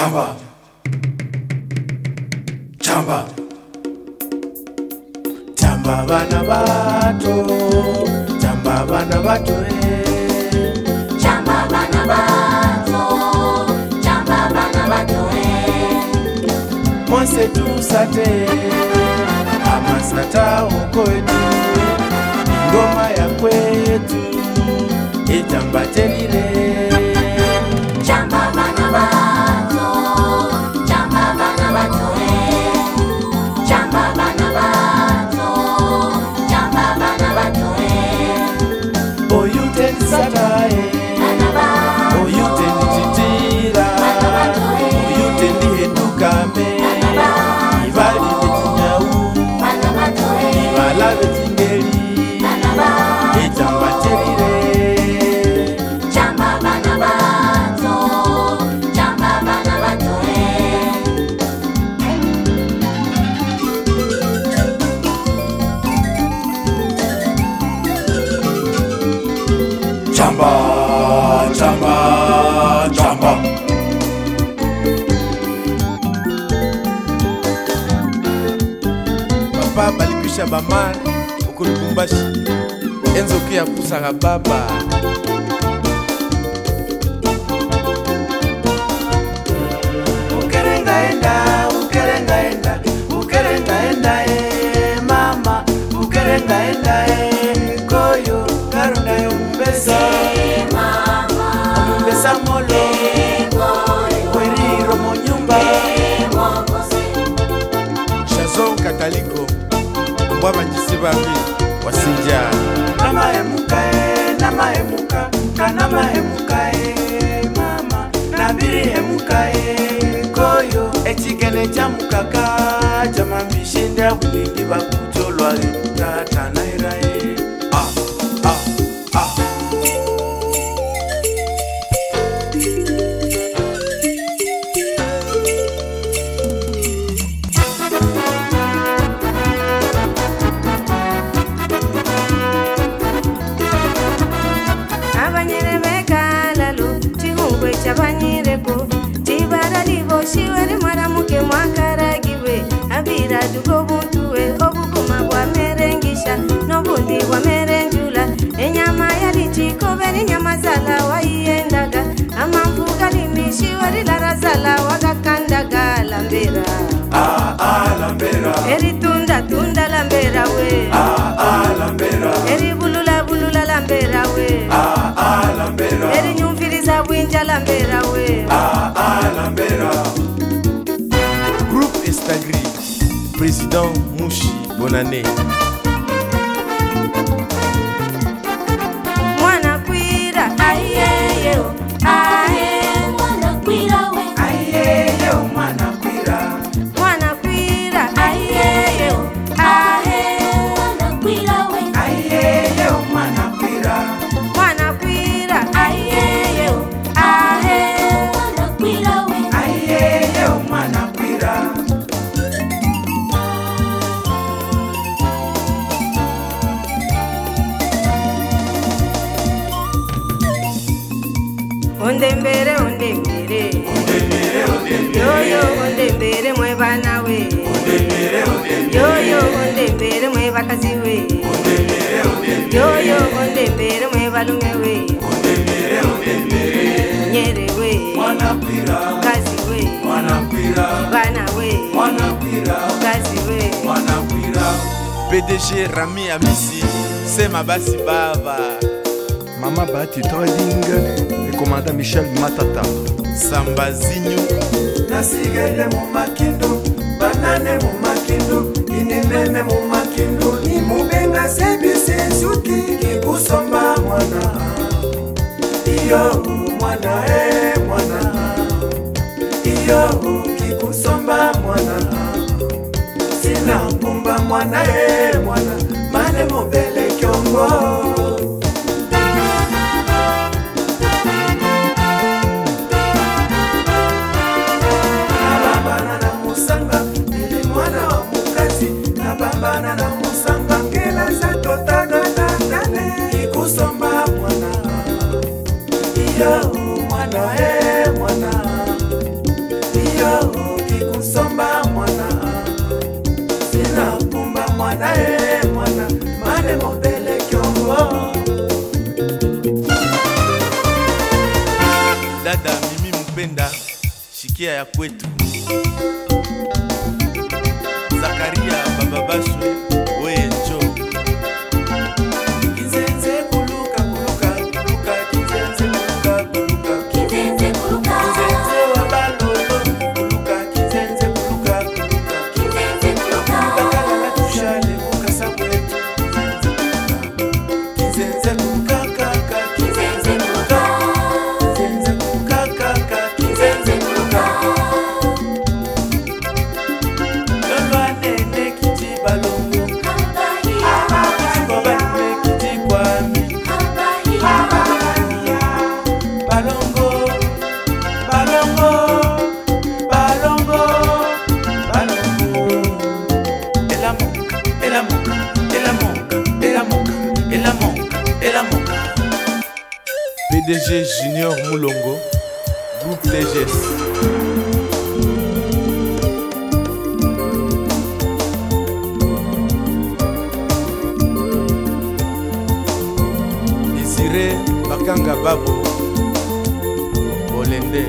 Chamba, chamba, chamba bana bato, chamba bana bato, chamba bana bato, chamba bana bato. Moi c'est tout ça te, amasata okwetu, ngoma ya kwetu, echamba telile. Chamba bana bato, chamba bana bato, chamba bana bato, chamba bana bato. Oh you tell satae, oh you tell titira, oh you tell hedukame, ibali betinyau, ibala betingeli, echamba telile. Chamba, chamba, chamba. Papa balibisha bamana ukulukumbashi enzo kia kusanga baba. Vukere Ngaghenda, Vukere Ngaghenda, Vukere Ngaghenda mama, Vukere Ngaghenda koyo karuna yo mbesa. Mbesa molo, kweri romo nyumba. Shazon kataliko, mbwa majisi babi, wasinja. Nama emuka nama emuka, kanama emuka mama. Nabiri emuka koyo, etikene jamukaka, jamambishinda wulidi bakutolwa tata naira Chabanyireko tibara libo shiwere mwaramuke mwakaragiwe abira dugo buntuwe obuguma bwa merengisha nobundi bwa merenjula enyama yali chikobe ni nyama zala waiendaga amamvuga limishiwere larazala wagakandaga lambera lambera eritunda tunda lambera we lambera eribulula bulula lambera we lambera erinyumviriza bwinja lambera we lambera. Groupe Estagri, Président Mouchi, bonne année. Mwana kwira ayeyeo aye Mwana kwira we, Ayeyeo mwana kwira, mwana kwira ayeyeo ahe, mwana kwira we, ayeyeo mwana kwira, mwana kwira ayeyeo ahe, mwana kwira we, ayeyeo mwana kwira. ondembere ondembere yoyo ondembere mwe bana we yoyo ondembere mwe bakazi we yoyo ondembere mwe balume we nyere we Mwana kwira, kazi we mwana kwira, bana we mwana kwira, kazi we mwana kwira. PDG Rami Amisi, c'est ma basi baba. Mama Bati Trading et commandant Michel Matata. Sambazinho nasigele mu makindu, banane mu makindu, inenene mu makindu, ni mubenga sebise suki kikusomba mwana. Iyo mwana mwana, iyo kikusomba mwana. Sina mbumba mwana mwana, mane mobele kyongo. yo kikusomba mwana sina kumba mwana mwana mane mobele kyongo. Dada Mimi Mpenda shikia ya kwetu Zakaria Baba Bashwe weye njo Kizenze kuluka kuluka kuluka Kizenze kuluka kuluka Kizenze kuluka Kizenze wabalolo kuluka Kizenze kuluka kuluka Kizenze kuluka Kakala tushale mukasa kwetu Kizenze kuluka kaka Kizenze kuluka Kizenze kuluka kaka Kizenze kuluka Lolo anene kiti balongo Balongo, balongo, balongo, balongo. Et la monca, et la monca, et la monca, et la monca, et la monca, et la monca. PDG Junior Moulongo, groupe TGS. Bakanga Babo Olende